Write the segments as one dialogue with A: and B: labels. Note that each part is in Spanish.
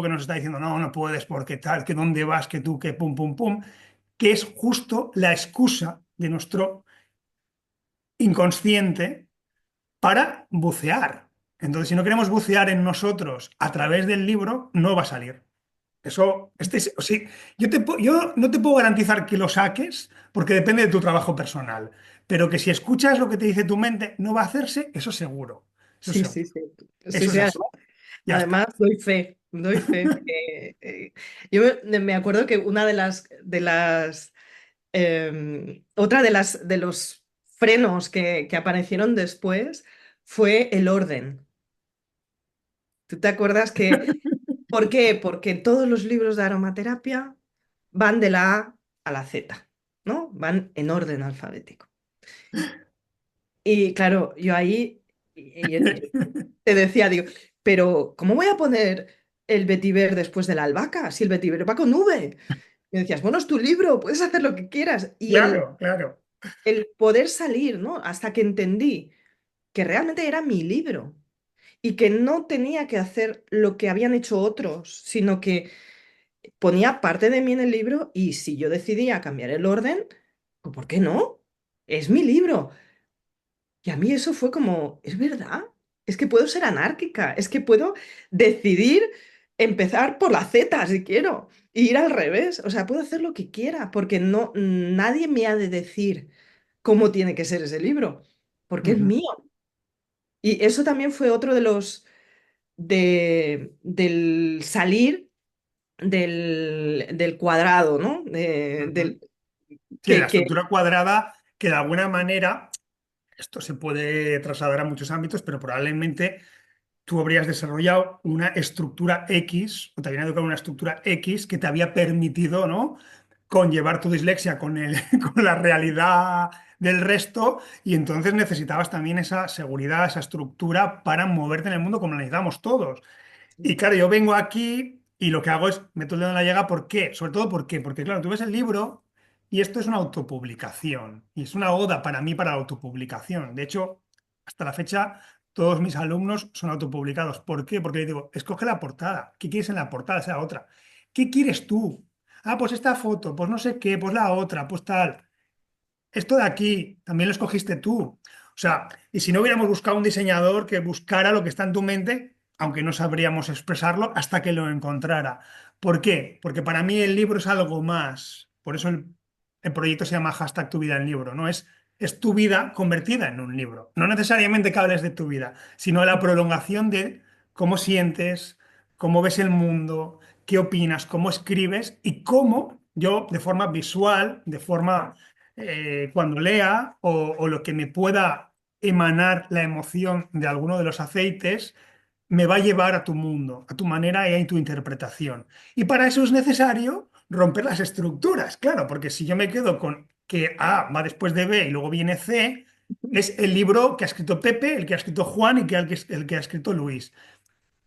A: que nos está diciendo, no, no puedes, porque tal, que dónde vas, que tú, que pum, pum, pum, que es justo la excusa de nuestro inconsciente para bucear. Entonces, si no queremos bucear en nosotros a través del libro, no va a salir. Eso, o sí, yo no te puedo garantizar que lo saques porque depende de tu trabajo personal, pero que si escuchas lo que te dice tu mente, no va a hacerse, eso seguro. Eso
B: Sí,
A: seguro.
B: sí, sí. Sí,
A: Eso es
B: sí,
A: así. Ya está.
B: además doy fe. Yo me acuerdo que una otra de los frenos que aparecieron después fue el orden. ¿Tú te acuerdas por qué? Porque todos los libros de aromaterapia van de la A a la Z, ¿no? Van en orden alfabético. Y claro, yo ahí te decía, digo, pero ¿cómo voy a poner el vetiver después de la albahaca si el vetiver va con V? Y decías, bueno, es tu libro, puedes hacer lo que quieras. Y
A: Claro, claro.
B: el poder salir, ¿no? Hasta que entendí que realmente era mi libro y que no tenía que hacer lo que habían hecho otros, sino que ponía parte de mí en el libro y si yo decidía cambiar el orden, pues ¿por qué no? Es mi libro. Y a mí eso fue como, es verdad, es que puedo ser anárquica, es que puedo decidir empezar por la Z si quiero, e ir al revés, o sea, puedo hacer lo que quiera, porque no, nadie me ha de decir cómo tiene que ser ese libro, porque es
A: Ujú,
B: mío. Y eso también fue otro de del salir del cuadrado, ¿no?
A: ujú. Sí, de la
B: Que
A: estructura cuadrada, que de alguna manera, esto se puede trasladar a muchos ámbitos, pero probablemente tú habrías desarrollado una estructura X, o te habían educado en una estructura X que te había permitido, ¿no? Conllevar tu dislexia con con la realidad del resto, y entonces necesitabas también esa seguridad, esa estructura para moverte en el mundo como lo necesitamos todos. Y claro, yo vengo aquí y lo que hago es meto el dedo en la llaga. ¿Por qué? Sobre todo, ¿por qué? Porque claro, tú ves el libro y esto es una autopublicación y es una oda para mí para la autopublicación. De hecho, hasta la fecha, todos mis alumnos son autopublicados. ¿Por qué? Porque les digo, escoge la portada. ¿Qué quieres en la portada? Sea otra. ¿Qué quieres tú? Ah, pues esta foto, pues no sé qué, pues la otra, pues tal. Esto de aquí también lo escogiste tú. O sea, y si no hubiéramos buscado un diseñador que buscara lo que está en tu mente, aunque no sabríamos expresarlo hasta que lo encontrara. ¿Por qué? Porque para mí el libro es algo más. Por eso el proyecto se llama hashtag tu vida en libro, ¿no? Es tu vida convertida en un libro. No necesariamente que hables de tu vida, sino la prolongación de cómo sientes, cómo ves el mundo, qué opinas, cómo escribes y cómo yo, de forma visual, de forma cuando lea o lo que me pueda emanar la emoción de alguno de los aceites, me va a llevar a tu mundo, a tu manera y a tu interpretación. Y para eso es necesario romper las estructuras, claro, porque si yo me quedo con que A va después de B y luego viene C, es el libro que ha escrito Pepe, el que ha escrito Juan y el que ha escrito Luis.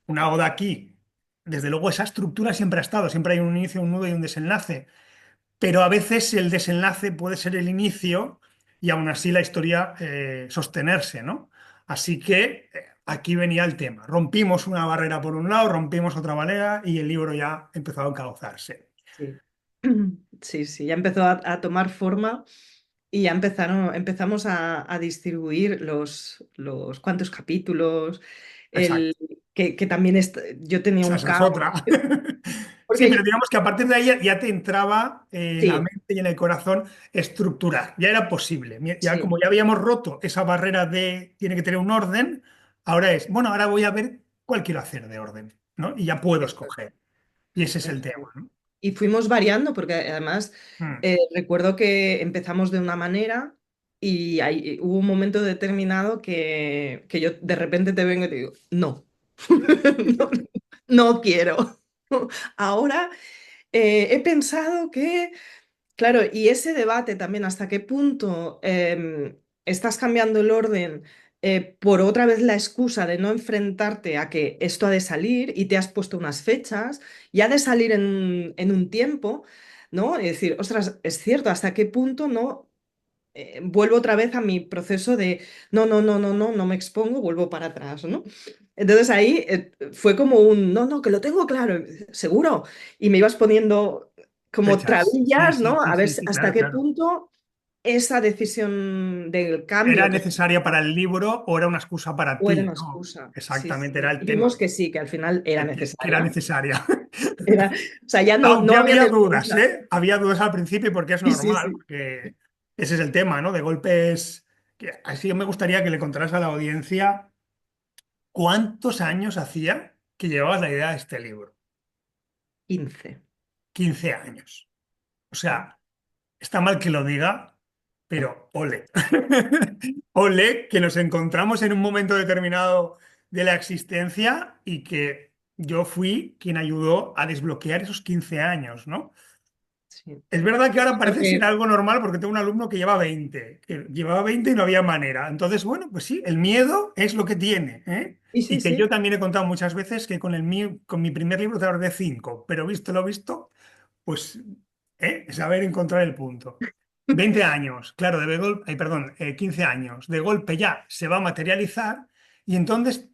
A: Una oda aquí. Desde luego esa estructura siempre ha estado, siempre hay un inicio, un nudo y un desenlace, pero a veces el desenlace puede ser el inicio y aún así la historia sostenerse, ¿no? Así que aquí venía el tema. Rompimos una barrera por un lado, rompimos otra barrera y el libro ya empezó a encauzarse.
B: sí. Sí, sí, ya empezó a tomar forma y ya empezamos a distribuir los cuantos capítulos, el,
A: Exacto.
B: que también yo tenía un
A: Esa es
B: caos,
A: otra. Sí, pero
B: porque
A: digamos que a partir de ahí ya te entraba en la
B: sí,
A: mente y en el corazón estructurar. Ya era posible. Ya
B: sí,
A: como ya habíamos roto esa barrera de tiene que tener un orden, ahora es, bueno, ahora voy a ver cuál quiero hacer de orden, ¿no? Y ya puedo
B: eso,
A: escoger. Y ese es el
B: eso
A: tema,
B: es.
A: ¿no?
B: Y fuimos variando, porque además
A: Mm,
B: recuerdo que empezamos de una manera y hubo un momento determinado que yo de repente te vengo y te digo, no, no, no quiero. Ahora he pensado que, claro, y ese debate también, hasta qué punto estás cambiando el orden por otra vez la excusa de no enfrentarte a que esto ha de salir y te has puesto unas fechas y ha de salir en un tiempo, ¿no? Es decir, ostras, es cierto, hasta qué punto no. vuelvo otra vez a mi proceso de no, no, no, no, no, no me expongo, vuelvo para atrás, ¿no? Entonces ahí fue como un no, no, que lo tengo claro, seguro. Y me ibas poniendo como
A: Fechas. Sí,
B: trabillas,
A: sí,
B: ¿no?
A: sí,
B: A ver
A: sí, sí,
B: hasta
A: claro,
B: qué
A: claro.
B: punto esa decisión del
A: ¿Era
B: cambio que
A: necesaria para el libro o era una excusa para
B: o era
A: ti?
B: una
A: No,
B: excusa. Sí,
A: exactamente era
B: sí.
A: el
B: Y vimos
A: tema,
B: que sí, que al final era
A: que era
B: necesaria.
A: necesaria.
B: O sea, ya no,
A: Aunque
B: no había
A: había dudas,
B: defensa.
A: ¿eh? Había dudas al principio porque es
B: Sí, sí,
A: normal,
B: sí.
A: porque ese es el tema, ¿no? De golpes. Así me gustaría que le contaras a la audiencia cuántos años hacía que llevabas la idea de este libro.
B: 15.
A: 15 años. O sea, está mal que lo diga, pero ole. Ole, que nos encontramos en un momento determinado de la existencia y que yo fui quien ayudó a desbloquear esos 15 años, ¿no?
B: Sí.
A: Es verdad que ahora
B: Lo
A: parece ser
B: que,
A: algo normal porque tengo un alumno que lleva 20, que llevaba 20 y no había manera. Entonces, bueno, pues sí, el miedo es lo que tiene, ¿eh?
B: sí,
A: Y
B: sí,
A: que yo
B: sí.
A: también he contado muchas veces que con mi primer libro tardé 5, pero visto lo visto, pues saber encontrar el punto. 20 años, claro, de golpe, perdón, 15 años, de golpe ya se va a materializar y entonces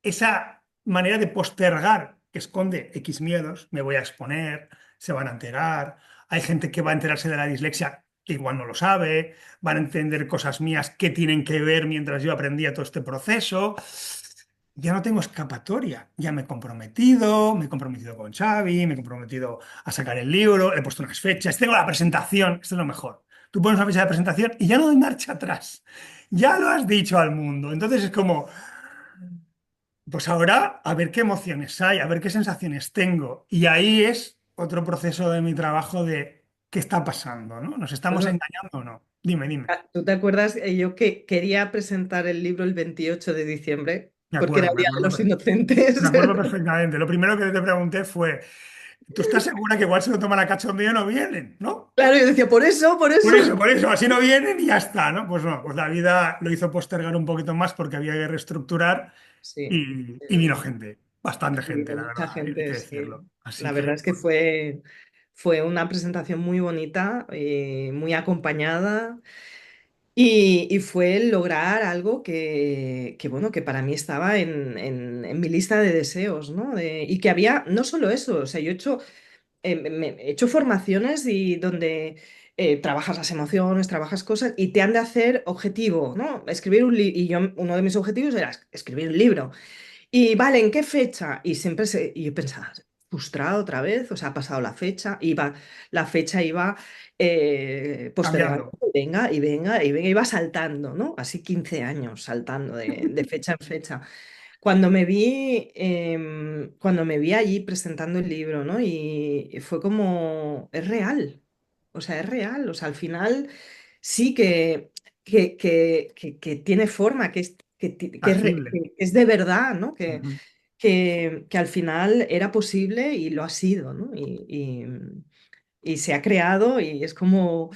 A: esa manera de postergar que esconde X miedos, me voy a exponer, se van a enterar, hay gente que va a enterarse de la dislexia que igual no lo sabe, van a entender cosas mías que tienen que ver mientras yo aprendía todo este proceso. Ya no tengo escapatoria, ya me he comprometido con Xavi, me he comprometido a sacar el libro, he puesto unas fechas, tengo la presentación, esto es lo mejor. Tú pones una fecha de presentación y ya no hay marcha atrás, ya lo has dicho al mundo. Entonces es como, pues ahora a ver qué emociones hay, a ver qué sensaciones tengo. Y ahí es otro proceso de mi trabajo de qué está pasando, ¿no? ¿Nos estamos
B: Bueno,
A: engañando o no? Dime, dime.
B: ¿tú te acuerdas? Yo que quería presentar el libro el 28 de diciembre, porque era el
A: Me
B: Día de
A: acuerdo,
B: los Inocentes.
A: me acuerdo perfectamente. Lo primero que te pregunté fue, ¿tú estás segura que igual se lo toman a cachondeo y no vienen, ¿no?
B: Claro, yo decía, por eso.
A: Por eso, así no vienen y ya está, ¿no? Pues no, pues la vida lo hizo postergar un poquito más porque había que reestructurar
B: Sí,
A: y vino gente, bastante
B: sí,
A: gente,
B: de
A: la
B: mucha
A: verdad, hay que
B: gente, sí.
A: decirlo. Así
B: La verdad
A: que,
B: es que fue una presentación muy bonita, muy acompañada. Y fue el lograr algo bueno, que para mí estaba en mi lista de deseos, ¿no? Y que había, no solo eso, o sea, yo he hecho formaciones y donde trabajas las emociones, trabajas cosas y te han de hacer objetivo, ¿no? Escribir un libro, y yo, uno de mis objetivos era escribir un libro. Y vale, ¿en qué fecha? Y yo pensaba, frustrado otra vez, o sea, ha pasado la fecha iba postergando,
A: cambiando.
B: y venga, y venga, y venga, iba saltando, ¿no? Así 15 años saltando de fecha en fecha. Cuando me vi allí presentando el libro, ¿no? Y fue como, es real, o sea, es real, o sea, al final sí que tiene forma, que es de verdad, ¿no?
A: Ujú.
B: Que al final era posible y lo ha sido, ¿no? Y se ha creado y es como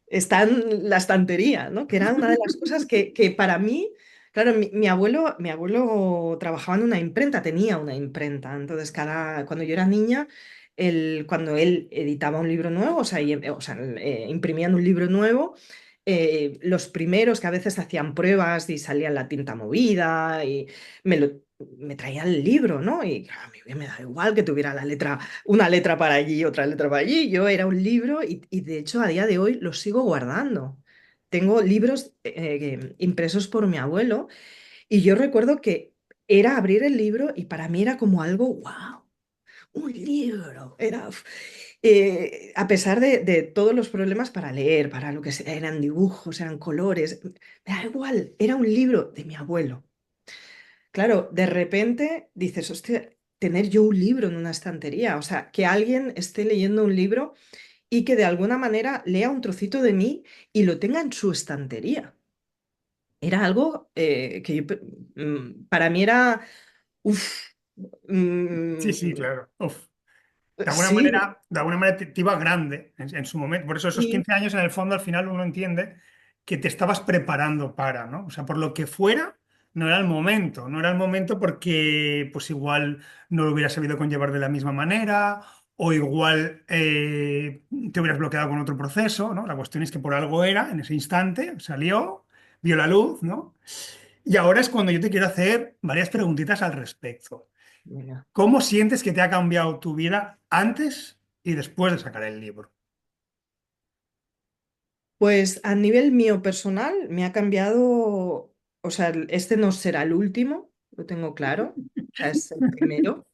B: está en la estantería, ¿no? Que era una de las cosas que para mí, claro, mi abuelo trabajaba en una imprenta, tenía una imprenta, entonces cuando yo era niña, cuando él editaba un libro nuevo, imprimían un libro nuevo, los primeros que a veces hacían pruebas y salía la tinta movida y me lo... Me traía el libro, ¿no? Y claro, a mí me da igual que tuviera una letra para allí, otra letra para allí. Yo era un libro y de hecho a día de hoy los sigo guardando. Tengo libros impresos por mi abuelo y yo recuerdo que era abrir el libro y para mí era como algo, wow, un libro. A pesar de todos los problemas para leer, para lo que sea, eran dibujos, eran colores, me da igual, era un libro de mi abuelo. Claro, de repente dices, hostia, tener yo un libro en una estantería, o sea, que alguien esté leyendo un libro y que de alguna manera lea un trocito de mí y lo tenga en su estantería. Era algo que para mí era, uff,
A: Sí, sí, claro. Uf.
B: sí,
A: De alguna manera te iba grande en su momento. Por eso esos
B: sí,
A: 15 años en el fondo al final uno entiende que te estabas preparando para, ¿no? O sea, por lo que fuera, no era el momento. No era el momento porque pues igual no lo hubieras sabido conllevar de la misma manera o igual te hubieras bloqueado con otro proceso, ¿no? La cuestión es que por algo era, en ese instante, salió, vio la luz, ¿no? Y ahora es cuando yo te quiero hacer varias preguntitas al respecto.
B: Venga.
A: ¿Cómo sientes que te ha cambiado tu vida antes y después de sacar el libro?
B: Pues a nivel mío personal me ha cambiado, o sea, este no será el último, lo tengo claro, o sea, es el primero.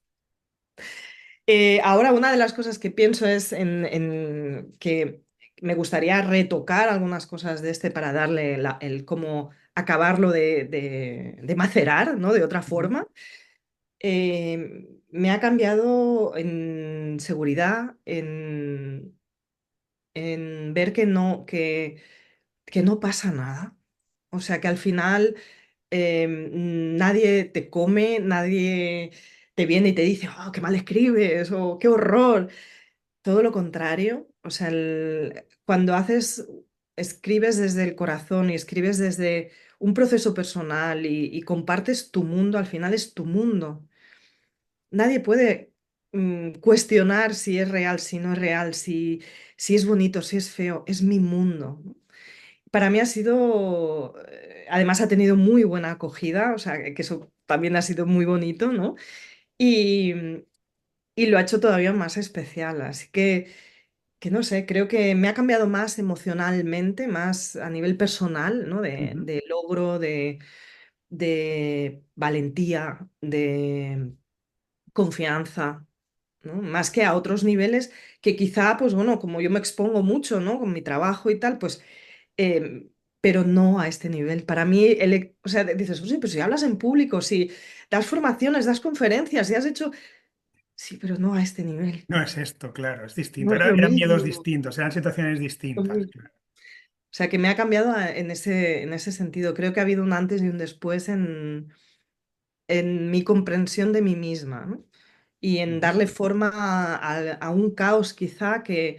B: Ahora una de las cosas que pienso es en que me gustaría retocar algunas cosas de este para darle el cómo acabarlo de macerar, ¿no? De otra forma. Me ha cambiado en seguridad, en ver que no pasa nada. O sea, que al final nadie te come, nadie te viene y te dice, oh, qué mal escribes o qué horror. Todo lo contrario. O sea, cuando escribes desde el corazón y escribes desde un proceso personal y compartes tu mundo, al final es tu mundo. Nadie puede cuestionar si es real, si no es real, si es bonito, si es feo. Es mi mundo, ¿no? Para mí ha sido, además ha tenido muy buena acogida, o sea, que eso también ha sido muy bonito, ¿no? Y, y lo ha hecho todavía más especial, así que no sé, creo que me ha cambiado más emocionalmente, más a nivel personal, ¿no?
A: Ujú.
B: De logro, de valentía, de confianza, ¿no? Más que a otros niveles que quizá, pues bueno, como yo me expongo mucho, ¿no? Con mi trabajo y tal, pues pero no a este nivel. Para mí, o sea, dices, pues sí, pero si hablas en público, si das formaciones, das conferencias, si has hecho... Sí, pero no a este nivel.
A: No es esto, claro, es distinto.
B: No es lo
A: Eran miedos
B: mismo.
A: distintos, eran situaciones
B: Lo
A: distintas,
B: mismo.
A: claro.
B: O sea, que me ha cambiado en ese sentido. Creo que ha habido un antes y un después en mi comprensión de mí misma, ¿no? Y en
A: Ujú.
B: darle forma a un caos quizá que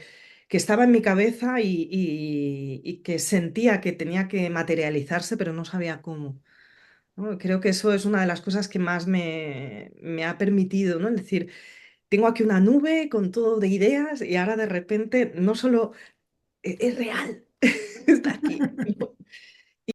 B: estaba en mi cabeza y que sentía que tenía que materializarse, pero no sabía cómo. ¿No? Creo que eso es una de las cosas que más me ha permitido, ¿no? Es decir, tengo aquí una nube con todo de ideas y ahora de repente no solo es real, está aquí.